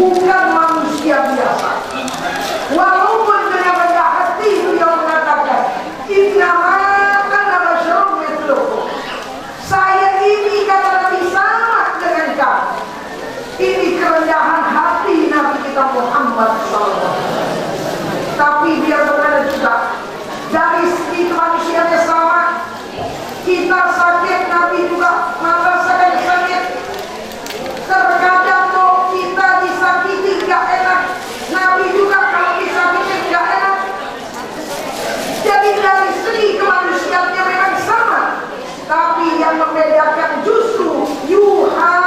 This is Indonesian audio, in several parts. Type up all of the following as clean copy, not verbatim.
bukan manusia biasa. Walaupun dengan rendah hati beliau mengatakan, innama ana basyarun mithlukum. Saya ini kata Nabi sama dengan kamu. Ini kerendahan hati Nabi kita Muhammad SAW. Tapi biar berkata juga, dari segi manusianya sama. Kita sakit, Nabi juga merasakan sakit. Terkadang kalau kita disakiti gak enak, Nabi juga kalau disakiti gak enak. Jadi dari segi kemanusiaannya memang sama, tapi yang membedakan justru yuha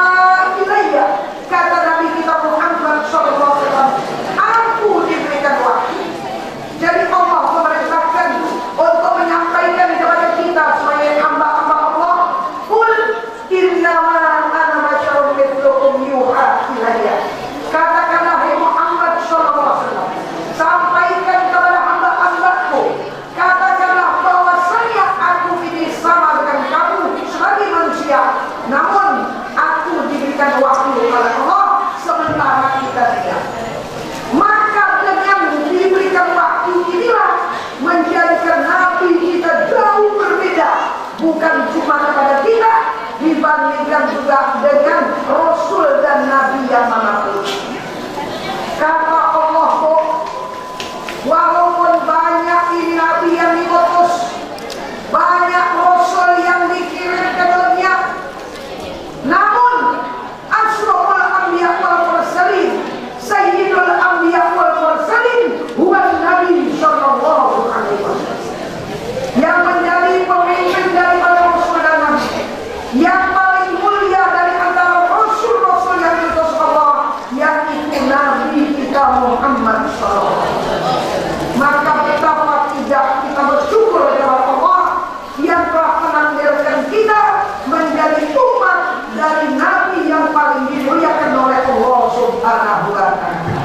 ilayya. Kata Nabi kita Muhammad SAW, aku diberikan wahyu. Jadi Allah memerintahkan untuk menyampaikan kepada kita sebagai hamba-hamba Allah, qul innama ana basyarun mithlukum yuha ilayya. Katakanlah hai Muhammad SAW, sampaikan kepada hamba-hambaku, katakanlah bahwasanya aku ini sama dengan kamu sebagai manusia, namun aku diberikan wahyu oleh Allah sementara kita tidak. Maka dengan diberikan wahyu inilah menjadikan Nabi kita jauh berbeda, bukan cuma kepada kita, dibandingkan juga dengan Rasul dan Nabi yang manapun. Kata Allah, walaupun banyak ini Nabi yang diutus, banyak Rasul yang dikirim ke dunia, namun asyraful anbiya wal mursalin, sayyidul anbiya wal mursalin huwa Nabi sallallahu alaihi wasallam, yang menjadi pemimpin daripada Rasul dan Nabi, yang paling mulia dari antara Rasul-Rasul yang diutus Allah, yaitu Nabi kita Muhammad SAW. Maka betapa tidak kita bersyukur kepada Allah yang telah menakdirkan kita menjadi umat dari Nabi yang paling dimuliakan oleh Allah Subhanahu wa Ta'ala.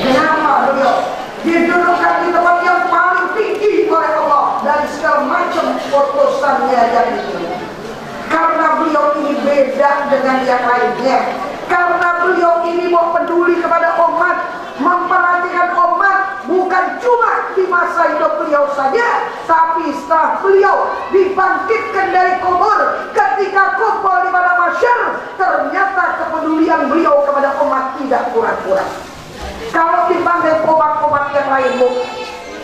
Kenapa beliau didudukan di tempat yang paling tinggi oleh Allah dari segala macam utusannya yang dikirim? Karena beliau ini beda dengan yang lainnya. Karena beliau ini mau peduli kepada umat, memperhatikan umat, bukan cuma di masa hidup beliau saja, tapi setelah beliau dibangkitkan dari kubur, ketika kumpul di pada mahsyar, ternyata kepedulian beliau kepada umat tidak kurang-kurang. Kalau dibanding umat-umat yang lain,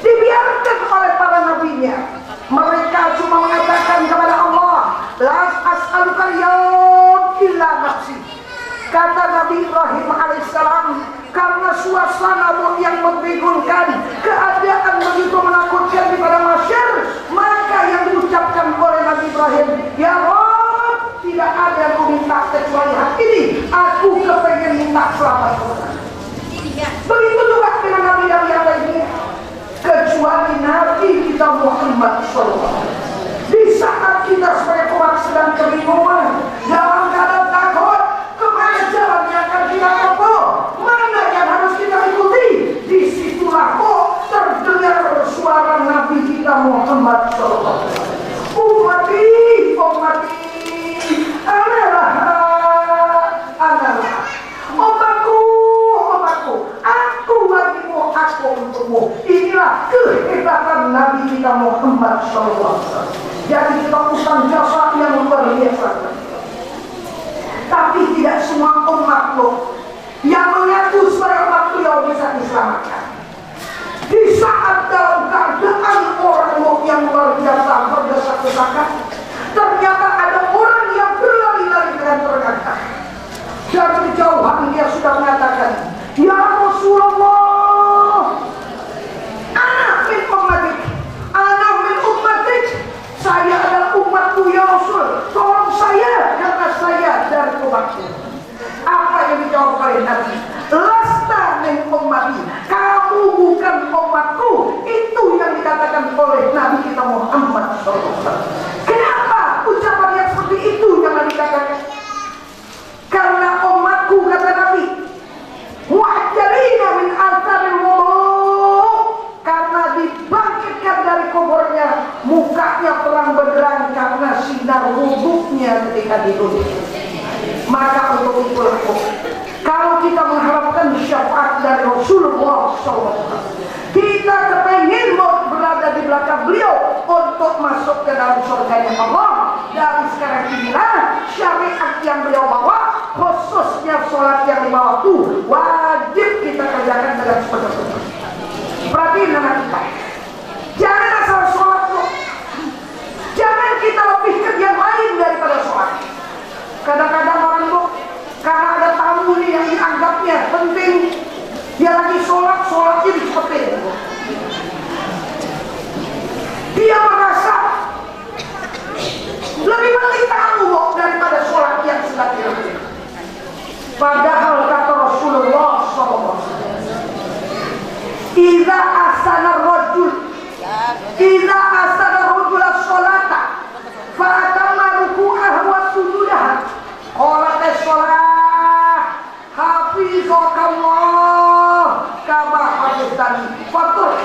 dibiarkan oleh para nabinya, mereka cuma mengatakan kepada Allah, las as'aluka al-yawm illa nafsi. Kata Nabi Ibrahim alaihissalam, karena suasana yang membingungkan, keadaan begitu menakutkan di pada mahsyar, maka yang diucapkan oleh Nabi Ibrahim, ya Rabb, tidak ada yang aku minta kecuali hak ini, aku kepengen minta selamat. Begitu juga dengan Nabi-Nabi yang lainnya, kecuali Nabi kita Muhammad SAW. Di saat kita sebagai umat sedang kebingungan, dalam keadaan takut, kemana jalan yang akan kita tempuh, mana yang harus kita ikuti, disitulah terdengar suara Nabi kita Muhammad SAW. Ummati, ummati, analah, analah, umatku, umatku. makhluk yang mengaku sebagai umat beliau bisa diselamatkan. Di saat dalam keadaan orang yang luar biasa berdesak-desakan, ternyata ada orang yang berlari-lari dengan tergagah. Dari kejauhan dia sudah mengatakan, "Ya Rasulullah, ana min ummatik, ana min ummatik." Saya adalah umatku ya Rasul, tolong saya karena saya dari umatku. Apa yang dijawab oleh Nabi? Lasta min ummati, kamu bukan umatku. Itu yang dikatakan oleh Nabi kita Muhammad SAW. Kenapa ucapan yang seperti itu jangan dikatakan? Karena umatku, kata Nabi, mu'ajjalina min atharil wudu, karena dibangkitkan dari kuburnya, mukanya terang benderang karena sinar wuduknya ketika tidur. Maka untuk itulah kalau kita mengharapkan syafaat dari Rasulullah SAW, kita kepengen berada di belakang beliau untuk masuk ke dalam surganya Allah. Dari sekarang inilah syariat yang beliau bawa, khususnya sholat yang 5 waktu, wajib kita kerjakan dengan sepenuh-penuh. Perhatiin anak kita, jangan asal sholat kok. Jangan kita lebihkan yang lain daripada sholat. Kadang-kadang orang kok karena ada tamu nih yang dianggapnya penting, dia lagi sholatnya dicepetin. Dia merasa lebih penting tamu kok daripada sholat yang sedang dilakukan. Padahal kata Rasulullah SAW, "Idza asana rajul, idza asana rajul as-sholata, fa atamma ruku'ahu wa sujudahu, qala as-sholah hafizakallah kama hafiztani." Fatur,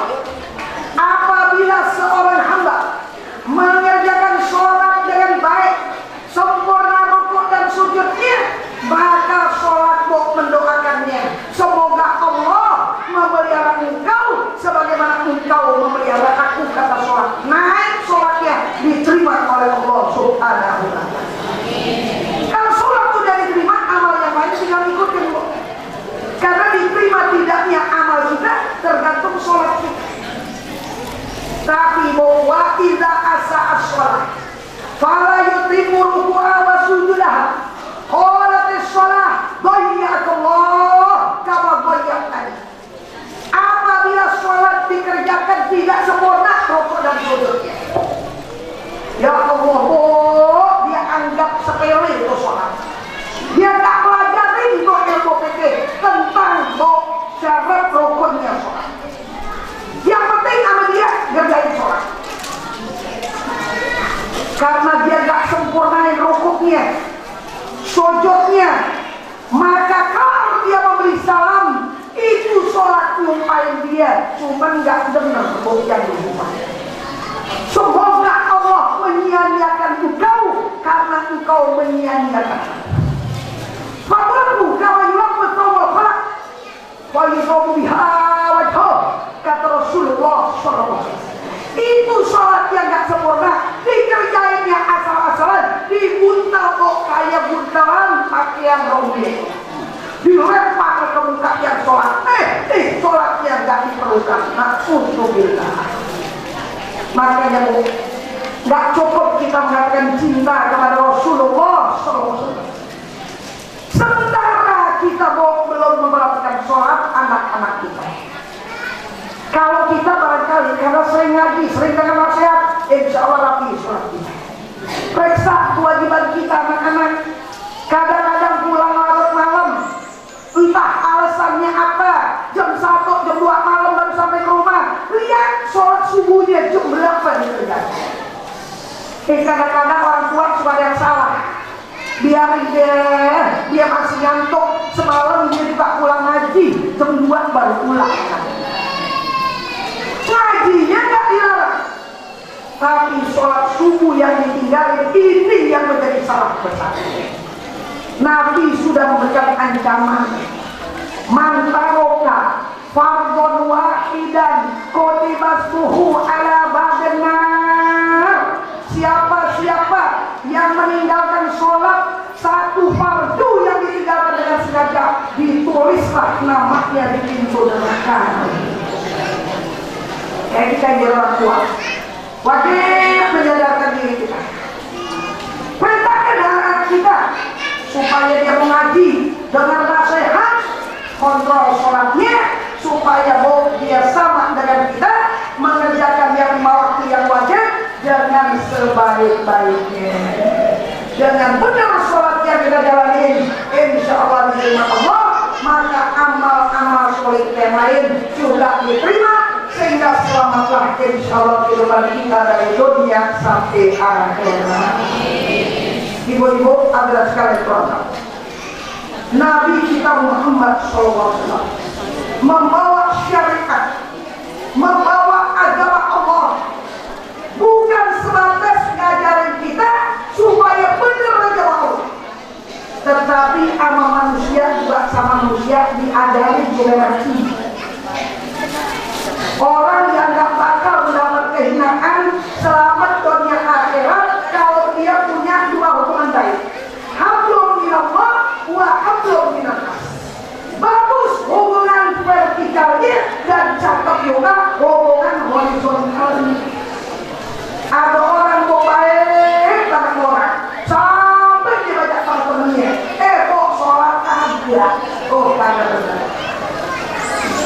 apabila seorang hamba mengerjakan sholat dengan baik, sempurna rukuk dan sujudnya, maka sholatmu mendoakannya, semoga Allah memelihara engkau sebagaimana engkau memelihara aku, kata sholat. Naik sholatnya diterima oleh Allah Subhanahu wa ta'ala. Kalau sholat sudah diterima, amal yang lain tinggal ikutin, Bu. Karena diterima tidaknya amal kita tergantung sholat kita. Tapi bahwa tidak asa as-sholat fala yutimu ruku'a wa sujudah, qalat as-sholah dhayya'akallah kama dhayya'tani. Apabila sholat dikerjakan tidak sempurna rukuk dan sujudnya, ya Allah, dia anggap sepele itu sholat. Dia tak pelajari untuk ilmu fikih tentang syarat rukunnya sholat. Yang penting sama dia ngerjain sholat. Karena dia gak sempurnain rukuknya, sujudnya, maka kalau dia memberi salam, itu sholat nyumpain dia, cuman gak dengar yang diumpah. Semoga Allah menyia-nyiakan engkau karena engkau menyia-nyiakan. Fadlahu kama yulaqqa tawal khalaq wa yusawu biha wajhah, kata Rasulullah SAW. Itu sholat yang gak sempurna, dikerjainnya asal-asalan, dibuntal kok kayak buntalan pakaian rombi, dilempar ke muka yang sholat. Sholat yang gak diperlukan. Na'udzubillah. Makanya Bu, gak cukup kita mengatakan cinta kepada Rasulullah SAW, sementara kita belum memperhatikan sholat anak-anak kita. Kalau kita barangkali karena sering ngaji, sering dengar nasihat, insya Allah rapi sholat kita. Periksa kewajiban kita anak-anak. Kadang-kadang pulang larut malam, entah alasannya apa, jam 1, jam 2 malam baru sampai ke rumah. Lihat sholat subuhnya jam berapa dikerjakan. Kadang-kadang orang tua suka ada yang salah. Biarin dia masih ngantuk, semalam dia juga pulang ngaji, jam 2 baru pulang. Ngajinya nggak dilarang, tapi sholat subuh yang ditinggalin ini yang menjadi salah besar. Nabi sudah memberikan ancaman, man taroka fardhon wahidan kutibatuhu ala badenar. Siapa yang meninggalkan sholat satu fardu yang ditinggalkan dengan sengaja, tulislah namanya di pintu neraka. Kayak kita jadi orang tua, wajib menyadarkan diri kita, perintahkan anak kita supaya dia mengaji dengan nasihat, kontrol sholatnya supaya dia sama dengan kita, mengerjakan yang lima waktu yang wajib dengan sebaik-baiknya, dengan benar sholat yang kita jalanin, insya Allah diterima Allah, maka amal-amal soleh yang lain juga diterima, sehingga selamatlah insya Allah kehidupan kita dari dunia sampai akhirat. Ibu-ibu adalah sekali keluarga, Nabi kita Muhammad SAW membawa syariat, membawa agama Allah, bukan sebatas ngajarin kita supaya benar aja mau, tetapi sama manusia juga sama manusia diadari toleransi. Orang yang gak bakal mendapat kehinaan selamat dunia akhirat kalau dia punya dua hubungan baik, hablum minallah wa hablum minannas. Bagus hubungan vertikalnya dan cakep juga hubungan horizontalnya. Ada orang mau baik sama orang sampai dia baca sama temennya, kok sholat aja, kagak benar.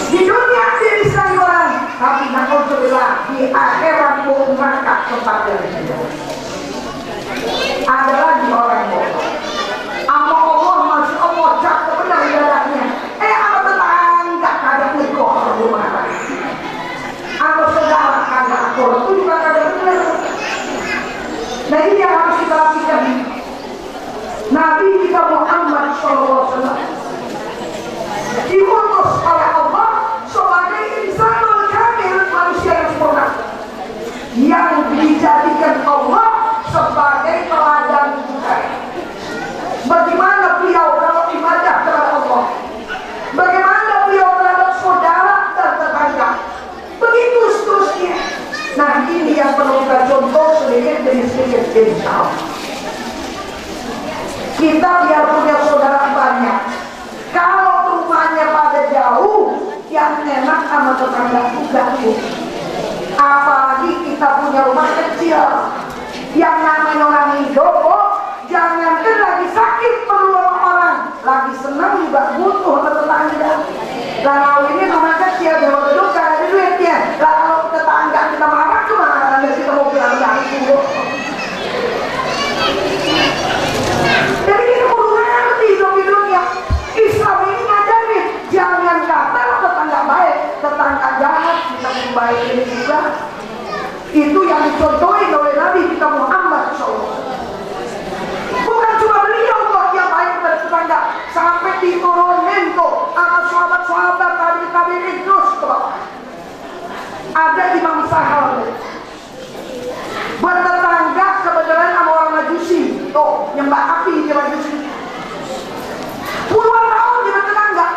Di dunia dia disayang orang, tapi naudzubillah di akhirat neraka tempatnya. Ada lagi orang bodoh, ama Allah masya Allah cakep benar ibadahnya, ama tetangga kagak ngegoh di mana, ama saudara kagak akur, itu juga kagak benar. Nah ini yang harus kita lakukan. Nabi kita Muhammad SAW diutus oleh Allah sebagai insanul kamil, manusia yang sempurna, yang dijadikan Allah sebagai teladan kita. Bagaimana beliau kalau ibadah kepada Allah, bagaimana beliau terhadap saudara dan tetangga, begitu seterusnya. Nah ini yang perlu kita contoh sedikit demi sedikit insya Allah. Kita biar punya saudara banyak, kalau rumahnya pada jauh, yang enak sama tetangga juga. Apalagi kita punya rumah kecil, yang namanya orang hidup, jangankan lagi sakit perlu sama orang, lagi senang juga butuh sama tetangga. Kalau ini rumah kecil, dia mau duduk karena ada duitnya. Kalau tetangga kita marah kemana? Kita mau bilang itu. Jadi kita perlu ngerti hidup-hidupnya. Islam ini ngajarin, jangan kata tetangga baik, tetangga jahat, kita membaik ini juga. Itu yang dicontohin oleh Nabi kita Muhammad SAW. Bukan cuma beliau kok yang baik kepada tetangga, sampai diturunin tuh sama sahabat-sahabat tabi'in terus ke bawah. Ada Imam Sahal bertetangga kebetulan sama orang Majusi, tuh nyembah api di Majusi. Puluhan tahun dia bertetangga,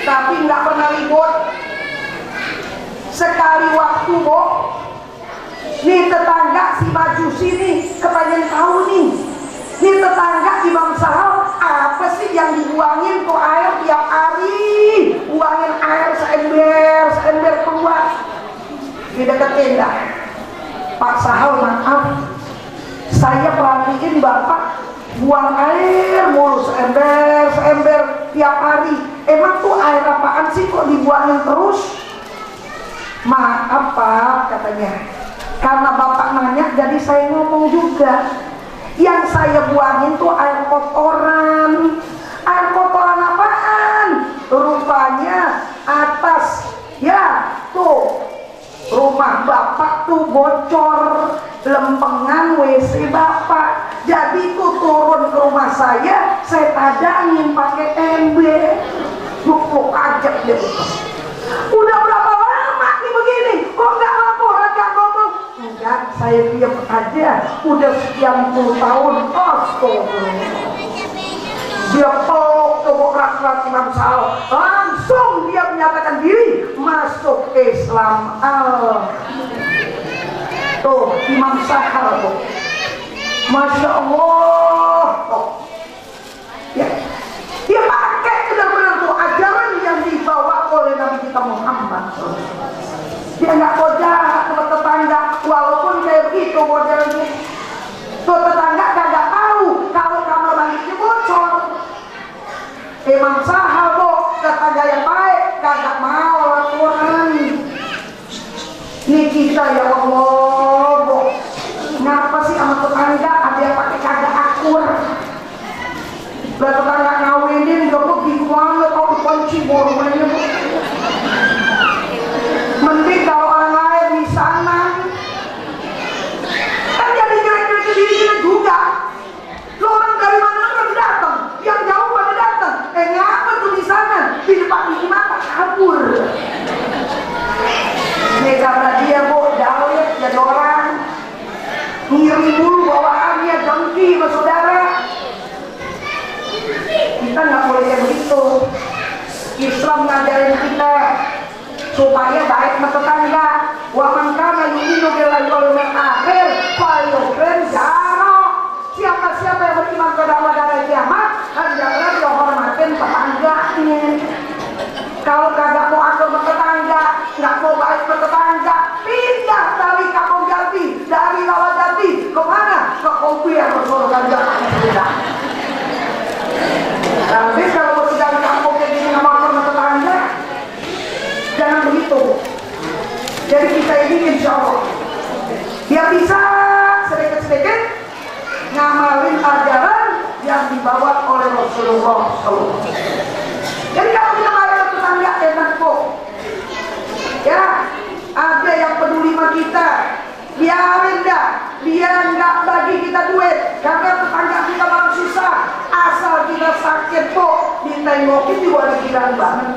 tapi nggak pernah ribut. Sekali waktu nih tetangga si Majusi nih kepengen tahu nih tetangga Imam Sahal apa sih yang dibuangin tuh air tiap hari, buangin air seember keluar. Dideketin dah, Pak Sahal maaf, saya perhatiin Bapak buang air mulu seember tiap hari. Emang tuh air apaan sih kok dibuangin terus? Maaf Pak, katanya, karena Bapak nanya jadi saya ngomong juga. Yang saya buangin tuh air kotoran. Air kotoran apaan? Rupanya atas ya tuh rumah Bapak tuh bocor, lempengan WC Bapak. Jadi tuh turun ke rumah saya padangin pakai ember. Kok kaget dia. Udah berapa lama nih begini? Kok nggak lapor, nggak ngomong? Enggak, saya diam aja. Udah sekian puluh tahun. Astagfirullah. Dia peluk tubuh keras-keras Imam Sahal. Langsung dia menyatakan diri masuk Islam. Tuh Imam Sahal tuh, Masya Allah tuh. Ya, dia pakai benar-benar kita Muhammad. Dia nggak mau jahat sama tetangga, walaupun kayak begitu modelnya. Tuh tetangga kagak tahu kalau kamar mandinya bocor. Emang sahal bo, tetangga yang baik kagak mau laporan. Nih kita ya Allah bo, ngapa sih sama tetangga ada yang pakai kagak akur? Lah tetangga ngawinin gak kok gimana kau dikunci borongnya bu. Mending kalau orang lain di sana kan jadi jelek-jelek ke diri kita juga. Lo orang dari mana pada datang, yang jauh pada datang. Ngapa tuh di sana? Di depan di mata kabur. Ini karena dia bu jauh jadi orang ngiri mulu bawaannya dengki sama saudara. Kita nggak boleh kayak begitu. Islam ngajarin kita supaya baik sama tetangga. Wa man kana yu'minu billahi wal yawmil akhir falyukrim jaro. Siapa yang beriman pada hari kiamat, hendaklah dihormatin tetangganya. Kalau kagak mau akur sama tetangga, nggak mau baik sama tetangga, pindah dari Kampung Jati, dari Rawajati, kemana? Ke Kopiah, ke Surabaya. Tapi kalau mau tinggal di kampung kayak gini nggak mau akur sama tetangga, jangan begitu. Jadi kita ini insya Allah dia bisa sedikit-sedikit ngamalin ajaran yang dibawa oleh Rasulullah SAW. Jadi kalau kita marah ke tetangga enak kok. Ya, ada yang peduli sama kita, biarin dah, dia nggak bagi kita duit karena tetangga kita malah susah. Asal kita sakit kok ditengokin juga ada kiraan banget.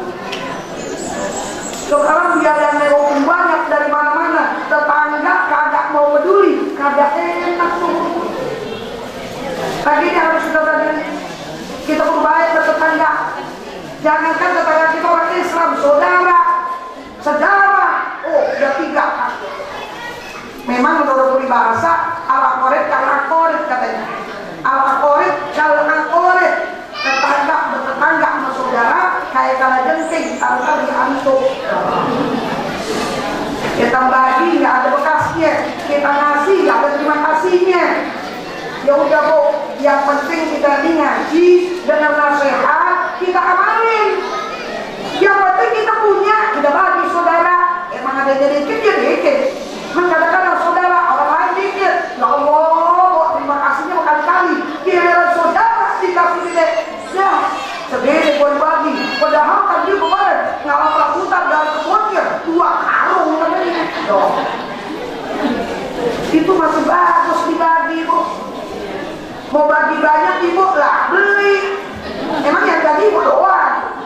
Sekarang dia yang nengokin banyak dari mana-mana, tetangga kagak mau peduli, kagak enak tuh. Lagi ini harus kita sadari, kita berbaik ke tetangga. Jangankan tetangga kita orang Islam, saudara, sejarah, oh udah 3. Memang menurut peribahasa al-aqorib kal-aqorib katanya. Al-aqorib kal-aqorib, tetangga bertetangga sama saudara kayak kala jengking, tanpa diantuk. Kita bagi nggak ada bekasnya, kita ngasih nggak ada terima kasihnya. Ya udah bu, yang penting kita ngaji dengan nasihat kita amalin. Yang penting kita punya, kita bagi saudara. Emang ada jadi dikit. Kadang-kadang saudara orang lain dikit. Ya Allah, terima kasihnya berkali-kali. Giliran saudara dikasih gede, ya segede buat bagi. Padahal kan dia kemarin ngalah perakutan dalam kebunnya 2 karung namanya. Itu masih bagus dibagi bu. Mau bagi banyak ibu lah beli. Emang yang bagi ibu doang.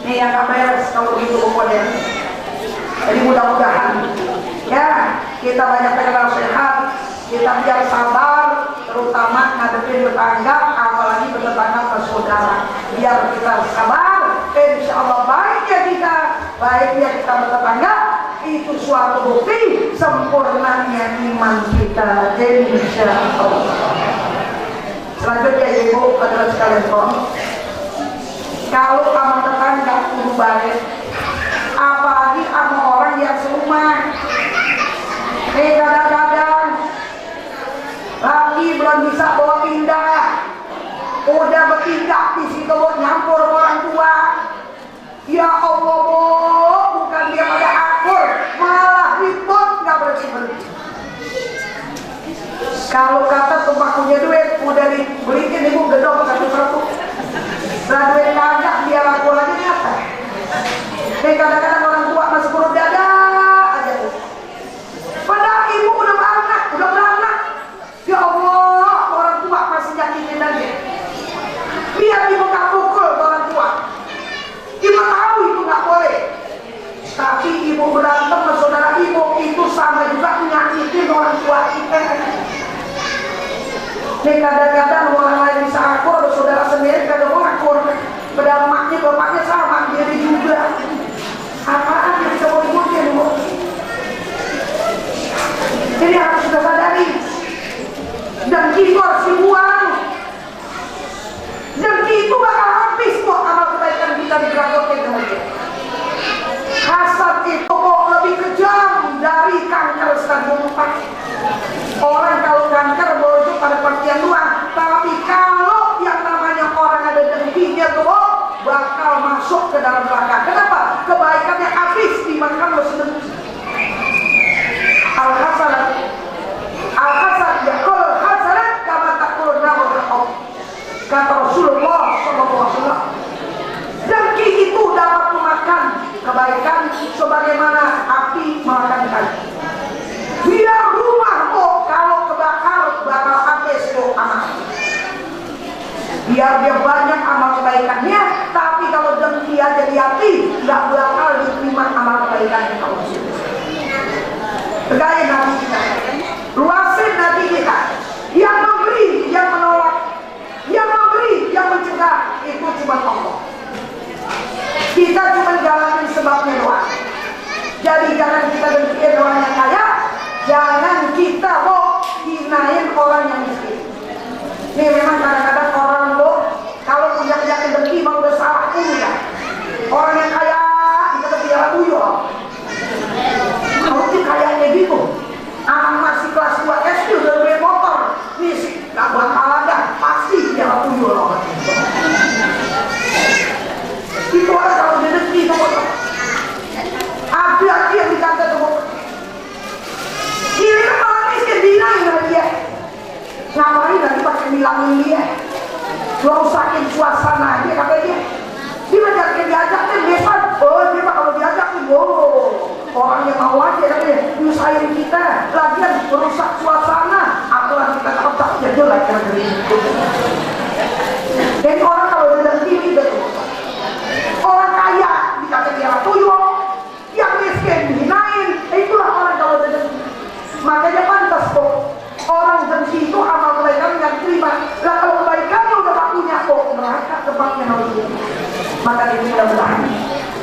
Nih yang gak beres kalau begitu pokoknya. Jadi mudah-mudahan ya kita banyak kenal sehat, kita biar sabar, terutama ngadepin tetangga, apalagi bertetangga ke saudara. Biar kita sabar, insya Allah baiknya kita bertetangga. Itu suatu bukti sempurnanya iman kita. Jadi insya Allah. Selanjutnya ibu saudara sekalian, kalau sama tetangga kudu baik, apalagi sama orang yang serumah. Kadang-kadang lagi belum bisa bawa pindah, udah bertindak di situ buat nyampur orang tua. Ya Allah bu, bukan dia pada akur, malah ribut nggak berhenti. Kalau kata tumpah punya duit, udah dibeliin ibu gedong 100. Nah duit kagak, dia laku lagi nyata. Kadang-kadang orang tua masih perut dada aja tuh. Padahal ibu udah beranak. Ya Allah, orang tua masih nyakitin aja. Biar ibu gak pukul orang tua. Ibu tahu itu gak boleh. Tapi ibu berantem sama saudara ibu, itu sama juga nyakitin orang tua kita. Kadang-kadang orang lain bisa akur, saudara sendiri kadang mau akur. Padahal emaknya, bapaknya sama, diri juga. Apaan yang bisa dibutuhin bu? Jadi harus kita sadari. Dan itu harus dibuang. Dan itu bakal habis buat amal kebaikan kita di gragotin kemudian. Hasad itu kok lebih kejam dari kanker stadium 4. Orang kalau kanker boleh itu pada pengertian doang, tapi kalau yang namanya orang ada dengkinya tuh bakal masuk ke dalam neraka. Kenapa? Kebaikannya habis dimakan oleh dengki. Al-Hasan yaqul hasanat kama taqul narul haub. Kata Rasulullah SAW, dengki itu dapat memakan kebaikan sebagaimana api memakan kayu. Biar rumahmu kalau kebakar bakal habis tuh amal. Biar dia banyak amal kebaikannya, tapi kalau dengki aja di hati nggak bakal diterima amal kebaikannya kalau Tegaknya Nabi kita, luasin Nabi kita, yang memberi, yang menolak, yang memberi, yang mencegah, itu cuma Allah. Kita cuma jalanin sebabnya doang. Jadi jangan kita dengkiin orang yang kaya, jangan kita mau hinain orang yang miskin. Ini memang kadang-kadang orang tuh kalau punya penyakit dengki mau udah salah ya. Orang yang kaya kita biara tuyul. Kalau sih kayaknya gitu, anak masih kelas 2 SD udah beli motor, nih sih gak bakal ada, pasti dia tuyul loh. Itu orang kalau dia dengki itu motor, ada yang dikata itu motor. Ini kan malah miskin bilangin sama dia, ngapain lagi pakai bilangin dia, rusakin suasana dia kata dia. Dia diajakin bebas, oh dia kalau diajakin, orang yang mau aja katanya nyusahin kita, lagian merusak suasana, aturan kita tak ya jelek kan gitu. Dan orang kalau dengki gitu, orang kaya dikata dia tuyul, yang miskin dihinain, itulah orang kalau dengki. Makanya pantas kok orang dengki itu amal kebaikan yang terima. Lah kalau kebaikannya udah tak punya kok neraka tempatnya harusnya. Maka ini mudah-mudahan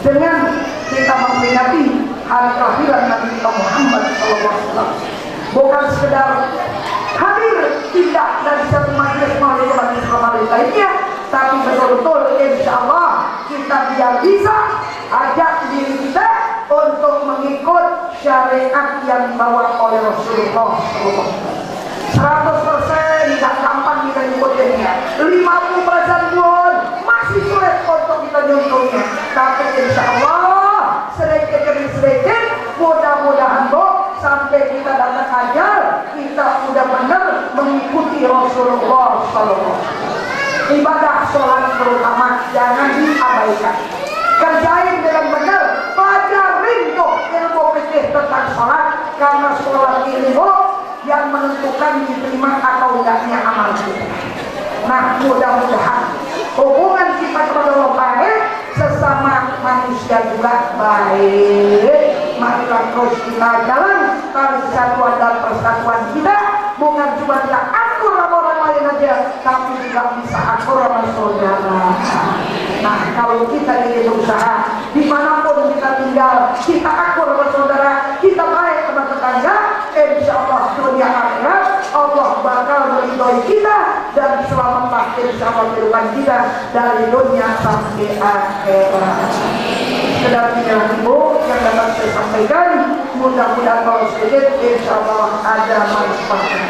dengan kita memperingati hari kelahiran Nabi kita Muhammad SAW, bukan sekedar hadir tidak dari satu majelis majelis lainnya, tapi betul-betul insya Allah kita biar bisa ajak diri kita untuk mengikut syariat yang dibawa oleh Rasulullah SAW. 100% tidak gampang kita ngikutinnya, 50% pun masih sulit untuk kita nyunturnya, tapi insya Allah sedikit demi sedikit mudah-mudahan sampai kita datang ajal kita sudah benar mengikuti Rasulullah SAW. Ibadah sholat terutama jangan diabaikan, kerjain dengan benar, pelajarin tuh ilmu fikih tentang sholat, karena sholat ilmu yang menentukan diterima atau enggaknya amal kita. Nah mudah-mudahan hubungan kita kepada Allah baik, sesama manusia juga baik. Marilah terus kita jalan persatuan dan persatuan kita, bukan cuma kita akur sama orang lain aja, tapi juga bisa akur sama saudara. Nah kalau kita ini berusaha dimanapun kita tinggal, kita akur sama saudara, kita baik sama tetangga, insya Allah dunia akhirat Allah bakal meridhoi kita dan selamatlah insya Allah kehidupan kita dari dunia sampai akhirat. Sekedar inilah ibu yang dapat saya sampaikan, mudah-mudahan kalau sedikit insya Allah ada manfaatnya.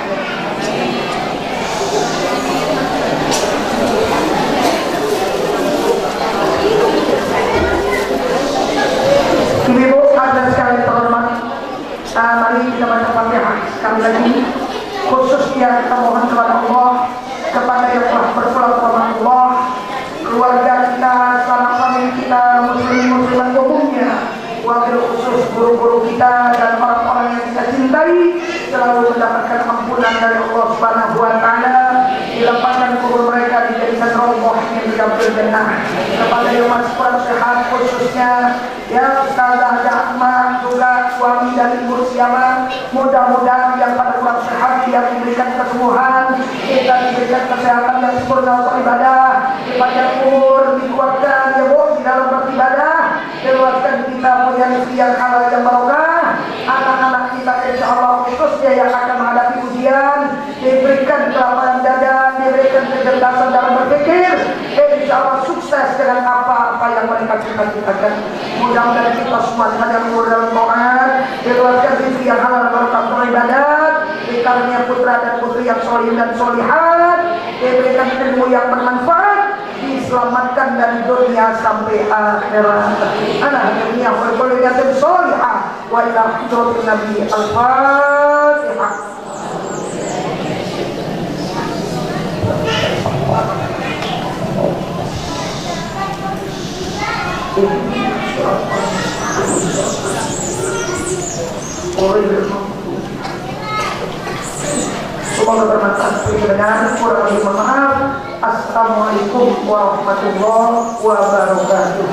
Ibu dan sekali terhormat, mari kita baca Fatihah sekali lagi. Khususnya kita mohon kepada Allah, kepada yang telah berpulang kepada Allah, keluarga kita, sanak famili kita, muslim-muslimat umumnya, wabil khusus guru-guru kita dan orang-orang yang kita cintai, selalu mendapatkan ampunan dari Allah Subhanahu wa Ta'ala, dilapangkan kubur mereka, dijadikan roboh yang didampil jannah. Kepada yang masih kurang sehat khususnya ya Ustazah Ahmad, juga suami dan ibu Siama, mudah-mudahan yang pada kurang sehat dia diberikan kesembuhan, kita diberikan kesehatan dan sempurna untuk ibadah, dipanjang umur, dikuatkan ya Bu di dalam beribadah, keluarkan kita punya rezeki yang halal yang barokah, anak-anak kita insya Allah khususnya yang akan menghadapi ujian diberikan kelaparan dada, diberikan kecerdasan dalam berpikir, insya insya Allah sukses dengan apa-apa yang mereka cita-citakan. Mudah-mudahan kita semua yang dalam Quran dikeluarkan rezeki yang halal berkat beribadat, dikarunia putra dan putri yang solih dan solihat, diberikan ilmu yang bermanfaat, diselamatkan dari dunia sampai akhirat. Anak dunia berkuliatin solihah wa ila hidrotin Nabi Al-Fatihah. Semoga bermanfaat bagi pendengar, kurang lebih mohon maaf. Assalamualaikum warahmatullahi wabarakatuh.